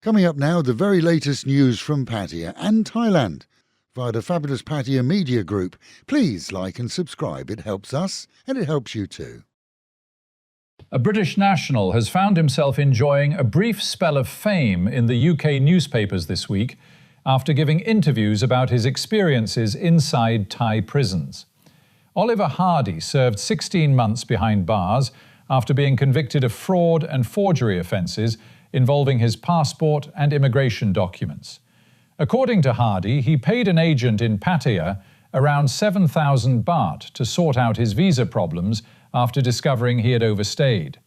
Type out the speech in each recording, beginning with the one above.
Coming up now, the very latest news from Pattaya and Thailand via the fabulous Pattaya Media Group. Please like and subscribe. It helps us and it helps you too. A British national has found himself enjoying a brief spell of fame in the UK newspapers this week after giving interviews about his experiences inside Thai prisons. Oliver Hardy served 16 months behind bars after being convicted of fraud and forgery offences involving his passport and immigration documents. According to Hardy, he paid an agent in Pattaya around 7,000 baht to sort out his visa problems after discovering he had overstayed.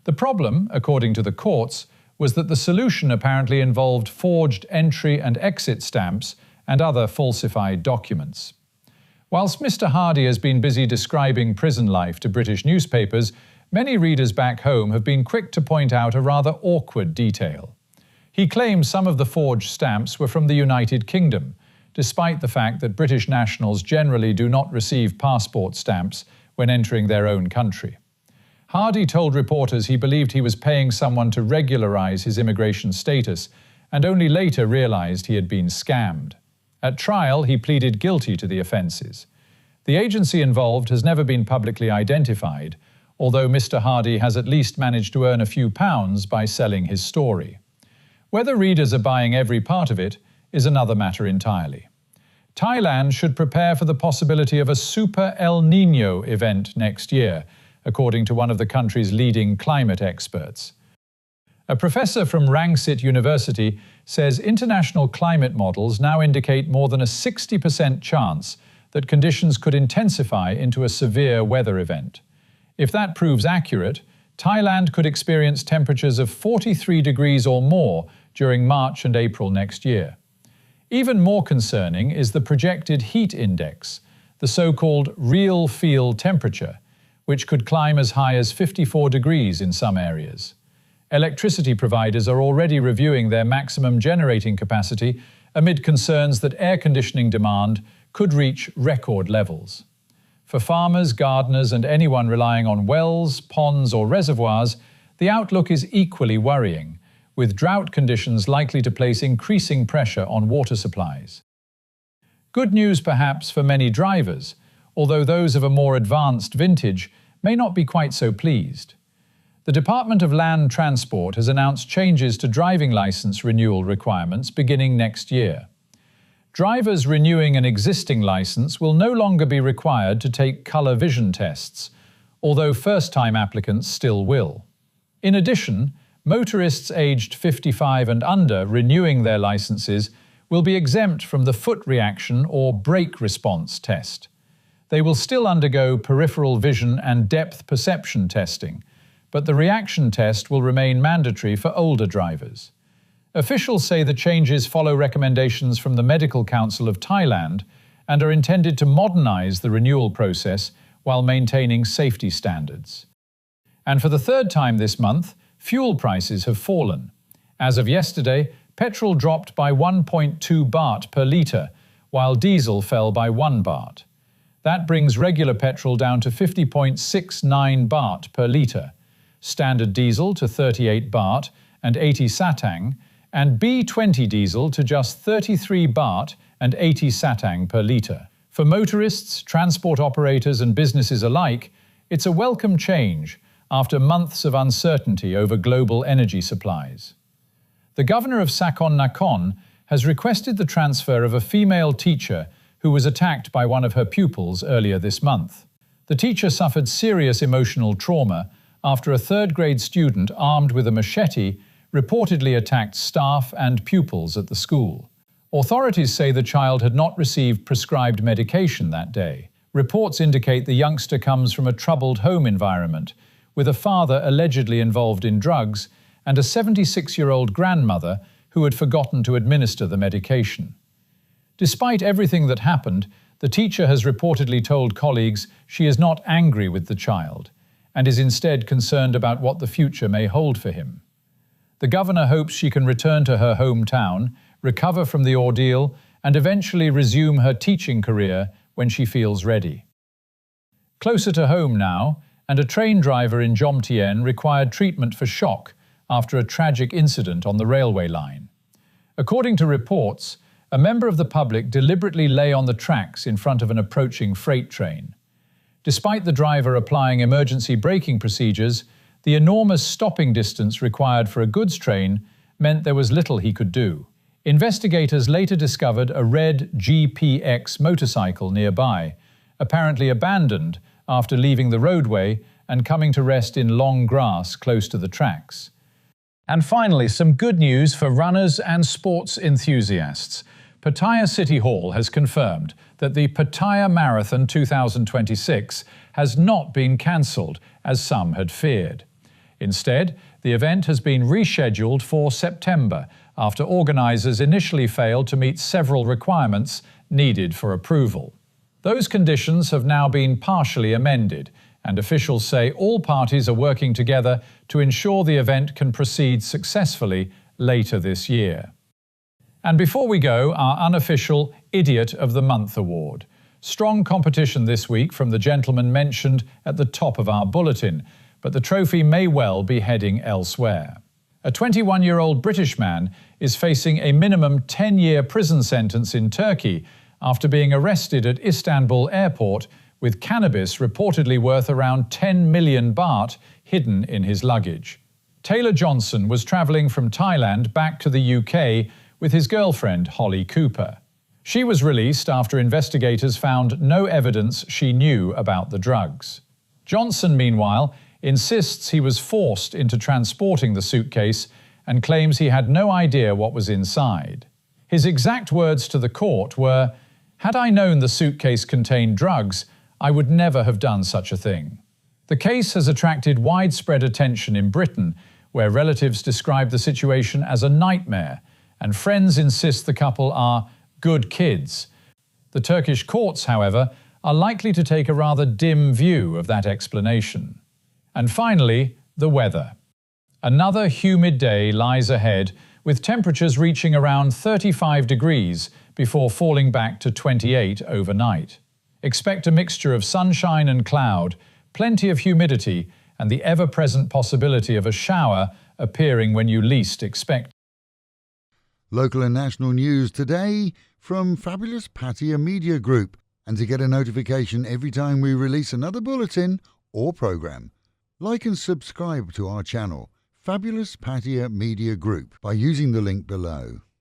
The problem, according to the courts, was that the solution apparently involved forged entry and exit stamps and other falsified documents. Whilst Mr. Hardy has been busy describing prison life to British newspapers, many readers back home have been quick to point out a rather awkward detail. He claims some of the forged stamps were from the United Kingdom, despite the fact that British nationals generally do not receive passport stamps when entering their own country. Hardy told reporters he believed he was paying someone to regularise his immigration status and only later realised he had been scammed. At trial, he pleaded guilty to the offences. The agency involved has never been publicly identified, although Mr. Hardy has at least managed to earn a few pounds by selling his story. Whether readers are buying every part of it is another matter entirely. Thailand should prepare for the possibility of a Super El Niño event next year, according to one of the country's leading climate experts. A professor from Rangsit University says international climate models now indicate more than a 60% chance that conditions could intensify into a severe weather event. If that proves accurate, Thailand could experience temperatures of 43 degrees or more during March and April next year. Even more concerning is the projected heat index, the so-called real field temperature, which could climb as high as 54 degrees in some areas. Electricity providers are already reviewing their maximum generating capacity amid concerns that air conditioning demand could reach record levels. For farmers, gardeners, and anyone relying on wells, ponds, or reservoirs, the outlook is equally worrying, with drought conditions likely to place increasing pressure on water supplies. Good news perhaps for many drivers, although those of a more advanced vintage may not be quite so pleased. The Department of Land Transport has announced changes to driving licence renewal requirements beginning next year. Drivers renewing an existing licence will no longer be required to take colour vision tests, although first-time applicants still will. In addition, motorists aged 55 and under renewing their licences will be exempt from the foot reaction or brake response test. They will still undergo peripheral vision and depth perception testing, but the reaction test will remain mandatory for older drivers. Officials say the changes follow recommendations from the Medical Council of Thailand and are intended to modernise the renewal process while maintaining safety standards. And for the third time this month, fuel prices have fallen. As of yesterday, petrol dropped by 1.2 baht per litre, while diesel fell by 1 baht. That brings regular petrol down to 50.69 baht per litre, standard diesel to 38 baht and 80 satang, and B20 diesel to just 33 baht and 80 satang per litre. For motorists, transport operators and businesses alike, it's a welcome change after months of uncertainty over global energy supplies. The governor of Sakon Nakhon has requested the transfer of a female teacher who was attacked by one of her pupils earlier this month. The teacher suffered serious emotional trauma after a third-grade student armed with a machete reportedly attacked staff and pupils at the school. Authorities say the child had not received prescribed medication that day. Reports indicate the youngster comes from a troubled home environment, with a father allegedly involved in drugs and a 76-year-old grandmother who had forgotten to administer the medication. Despite everything that happened, the teacher has reportedly told colleagues she is not angry with the child and is instead concerned about what the future may hold for him. The governor hopes she can return to her hometown, recover from the ordeal, and eventually resume her teaching career when she feels ready. Closer to home now, and a train driver in Jienne required treatment for shock after a tragic incident on the railway line. According to reports, a member of the public deliberately lay on the tracks in front of an approaching freight train. Despite the driver applying emergency braking procedures, the enormous stopping distance required for a goods train meant there was little he could do. Investigators later discovered a red GPX motorcycle nearby, apparently abandoned after leaving the roadway and coming to rest in long grass close to the tracks. And finally, some good news for runners and sports enthusiasts. Pattaya City Hall has confirmed that the Pattaya Marathon 2026 has not been cancelled, as some had feared. Instead, the event has been rescheduled for September after organisers initially failed to meet several requirements needed for approval. Those conditions have now been partially amended, and officials say all parties are working together to ensure the event can proceed successfully later this year. And before we go, our unofficial Idiot of the Month award. Strong competition this week from the gentleman mentioned at the top of our bulletin, but the trophy may well be heading elsewhere. A 21-year-old British man is facing a minimum 10-year prison sentence in Turkey after being arrested at Istanbul airport with cannabis reportedly worth around 10 million baht hidden in his luggage. Taylor Johnson was travelling from Thailand back to the UK with his girlfriend Holly Cooper. She was released after investigators found no evidence she knew about the drugs. Johnson, meanwhile, insists he was forced into transporting the suitcase and claims he had no idea what was inside. His exact words to the court were, "Had I known the suitcase contained drugs, I would never have done such a thing." The case has attracted widespread attention in Britain, where relatives describe the situation as a nightmare, and friends insist the couple are good kids. The Turkish courts, however, are likely to take a rather dim view of that explanation. And finally, the weather. Another humid day lies ahead, with temperatures reaching around 35 degrees before falling back to 28 overnight. Expect a mixture of sunshine and cloud, plenty of humidity, and the ever-present possibility of a shower appearing when you least expect. Local and national news today from fabulous Pattaya Media Group. And to get a notification every time we release another bulletin or programme, like and subscribe to our channel, Fabulous Pattaya Media Group, by using the link below.